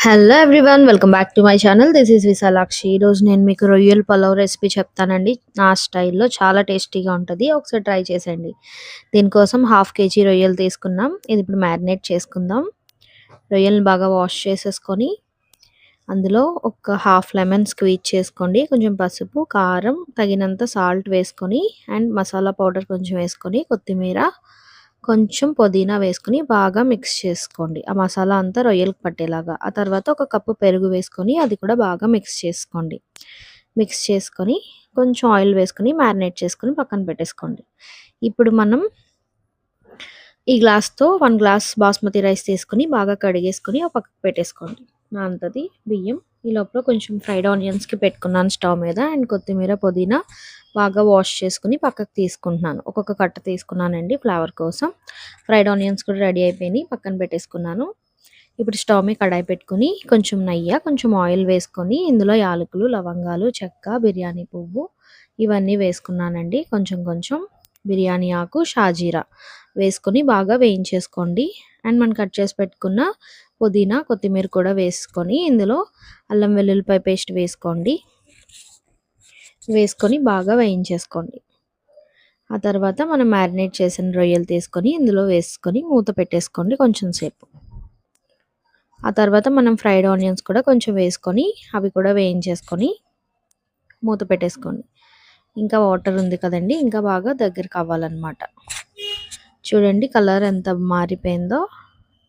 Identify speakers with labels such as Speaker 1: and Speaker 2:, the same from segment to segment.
Speaker 1: Hello everyone, welcome back to my channel. This is Vishalakshi. ఈరోజు నేను మీకు రొయ్యల పలావ్ రెసిపీ చెప్తానండి. నా స్టైల్లో చాలా టేస్టీగా ఉంటుంది. ఒకసారి ట్రై చేసేయండి. దీనికోసం హాఫ్ కేజీ రొయ్యలు తీసుకున్నాం. ఇది ఇప్పుడు మ్యారినేట్ చేసుకుందాం. రొయ్యలను బాగా వాష్ చేసేసుకొని అందులో ఒక హాఫ్ లెమన్ స్క్వీజ్ చేసుకోండి. కొంచెం పసుపు, కారం, తగినంత సాల్ట్ వేసుకొని అండ్ మసాలా పౌడర్ కొంచెం వేసుకొని, కొత్తిమీర, కొంచెం పుదీనా వేసుకొని బాగా మిక్స్ చేసుకోండి. ఆ మసాలా అంతా రొయ్యలకు పట్టేలాగా. ఆ తర్వాత ఒక కప్పు పెరుగు వేసుకొని అది కూడా బాగా మిక్స్ చేసుకోండి. మిక్స్ చేసుకొని కొంచెం ఆయిల్ వేసుకొని మ్యారినేట్ చేసుకొని పక్కన పెట్టేసుకోండి. ఇప్పుడు మనం ఈ గ్లాస్తో 1 గ్లాస్ బాస్మతి రైస్ తీసుకొని బాగా కడిగేసుకొని ఒక పక్కకు పెట్టేసుకోండి. అంతది బియ్యం. ఈ లోపల కొంచెం ఫ్రైడ్ ఆనియన్స్కి పెట్టుకున్నాను స్టవ్ మీద అండ్ కొత్తిమీర, పుదీనా బాగా వాష్ చేసుకుని పక్కకు తీసుకుంటున్నాను. ఒక్కొక్క కట్ట తీసుకున్నానండి ఫ్లేవర్ కోసం. ఫ్రైడ్ ఆనియన్స్ కూడా రెడీ అయిపోయినాయి, పక్కన పెట్టేసుకున్నాను. ఇప్పుడు స్టవ్ మీద కడాయి పెట్టుకుని కొంచెం నెయ్యి, కొంచెం ఆయిల్ వేసుకొని ఇందులో యాలకులు, లవంగాలు, చెక్క, బిర్యానీ పువ్వు ఇవన్నీ వేసుకున్నానండి. కొంచెం కొంచెం బిర్యానీ ఆకు, షాజీరా వేసుకొని బాగా వేయించేసుకోండి. అండ్ మనం కట్ చేసి పెట్టుకున్న పుదీనా, కొత్తిమీర కూడా వేసుకొని ఇందులో అల్లం వెల్లుల్లిపాయ పేస్ట్ వేసుకోండి. వేసుకొని బాగా వేయించేసుకోండి. ఆ తర్వాత మనం మ్యారినేట్ చేసిన రొయ్యలు తీసుకొని ఇందులో వేసుకొని మూత పెట్టేసుకోండి కొంచెం సేపు. ఆ తర్వాత మనం ఫ్రైడ్ ఆనియన్స్ కూడా కొంచెం వేసుకొని అవి కూడా వేయించేసుకొని మూత పెట్టేసుకోండి. ఇంకా వాటర్ ఉంది కదండి, ఇంకా బాగా దగ్గరికి అవ్వాలన్నమాట. చూడండి కలర్ ఎంత మారిపోయిందో,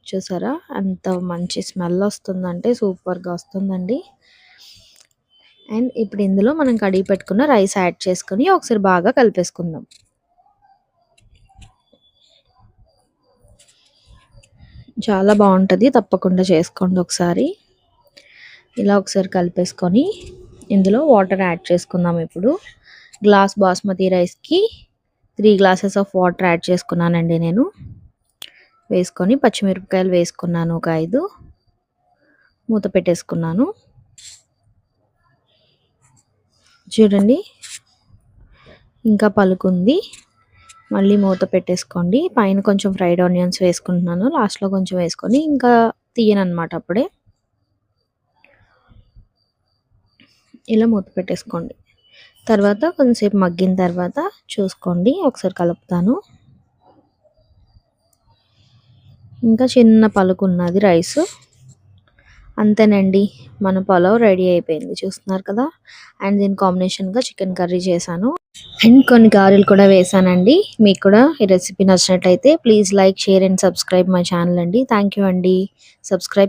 Speaker 1: చూసారా ఎంత మంచి స్మెల్ వస్తుందంటే సూపర్గా వస్తుందండి. అండ్ ఇప్పుడు ఇందులో మనం కడిగి పెట్టుకున్న రైస్ యాడ్ చేసుకొని ఒకసారి బాగా కలిపేసుకుందాం. చాలా బాగుంటుంది, తప్పకుండా చేసుకోండి ఒకసారి. ఇలా ఒకసారి కలిపేసుకొని ఇందులో వాటర్ యాడ్ చేసుకుందాం. ఇప్పుడు గ్లాస్ బాస్మతి రైస్కి 3 గ్లాసెస్ ఆఫ్ వాటర్ యాడ్ చేసుకున్నానండి నేను. వేసుకొని పచ్చిమిరపకాయలు వేసుకున్నాను ఒక 5. మూత పెట్టేసుకున్నాను. చూడండి ఇంకా పలుకుంది. మళ్ళీ మూత పెట్టేసుకోండి. పైన కొంచెం ఫ్రైడ్ ఆనియన్స్ వేసుకుంటున్నాను, లాస్ట్లో కొంచెం వేసుకొని ఇంకా తీయనమాట అప్పుడే. ఇలా మూత పెట్టేసుకోండి. తర్వాత కొంచెంసేపు మగ్గిన తర్వాత చూసుకోండి, ఒకసారి కలుపుతాను. ఇంకా చిన్న పలుకు ఉన్నది రైస్. అంతేనండి, మన పలావ్ రెడీ అయిపోయింది, చూస్తున్నారు కదా. అండ్ దీని కాంబినేషన్గా చికెన్ కర్రీ చేశాను అండ్ కొన్ని గారెలు కూడా వేసానండి. మీకు కూడా ఈ రెసిపీ నచ్చినట్లయితే please like, share and subscribe my channel అండి. థ్యాంక్ యూ అండి. సబ్స్క్రైబ్